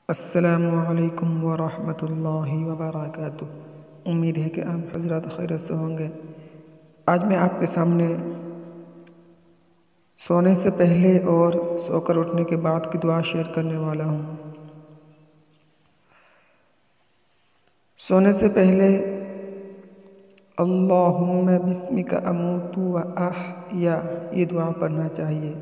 السلام علیکم ورحمۃ اللہ وبرکاتہ۔ امید ہے کہ آپ حضرات خیریت سے ہوں گے۔ آج میں آپ کے سامنے سونے سے پہلے اور سو کر اٹھنے کے بعد کی دعا شیئر کرنے والا ہوں۔ سونے سے پہلے اللہم بسمک اموت و احیا یہ دعا پڑھنا چاہیے۔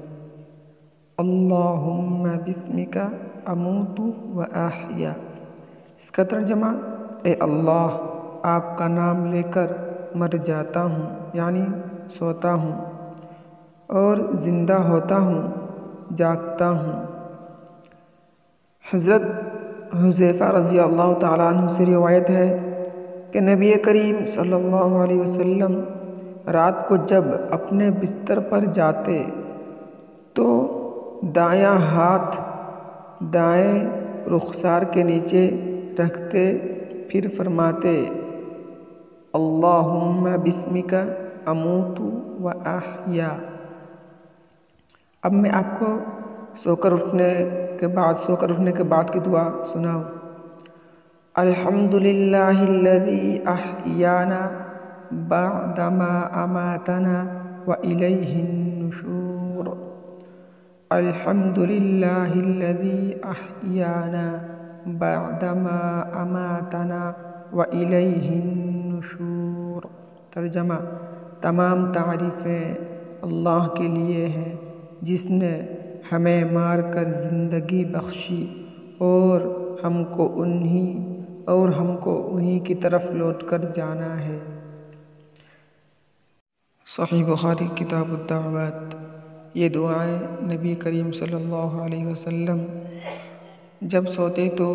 اللہم بسمک اموت و احیا، اس کا ترجمہ اے اللہ آپ کا نام لے کر مر جاتا ہوں، یعنی سوتا ہوں، اور زندہ ہوتا ہوں، جاگتا ہوں۔ حضرت حذیفہ رضی اللہ تعالیٰ عنہ سے روایت ہے کہ نبی کریم صلی اللہ علیہ وسلم رات کو جب اپنے بستر پر جاتے تو دایاں ہاتھ دائیں رخسار کے نیچے رکھتے، پھر فرماتے اللہم بسمک اموت و احیا۔ اب میں آپ کو سو کر اٹھنے کے بعد کی دعا سناؤں۔ الحمدللہ الذی احیانا بعدما اماتنا والیہ النشور۔ الحمدللہ الذی احیانا بعدما اماتنا والیہ النشور۔ ترجمہ: تمام تعریفیں اللہ کے لیے ہیں جس نے ہمیں مار کر زندگی بخشی اور ہم کو انہی کی طرف لوٹ کر جانا ہے۔ صحیح بخاری کتاب الدعوات۔ یہ دعائیں نبی کریم صلی اللہ علیہ وسلم جب سوتے تو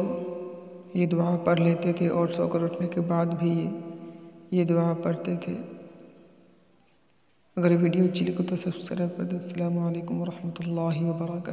یہ دعا پڑھ لیتے تھے، اور سو کر اٹھنے کے بعد بھی یہ دعا پڑھتے تھے۔ اگر ویڈیو اچھی لگے تو سبسکرائب کر دیں۔ السلام علیکم ورحمۃ اللہ وبرکاتہ۔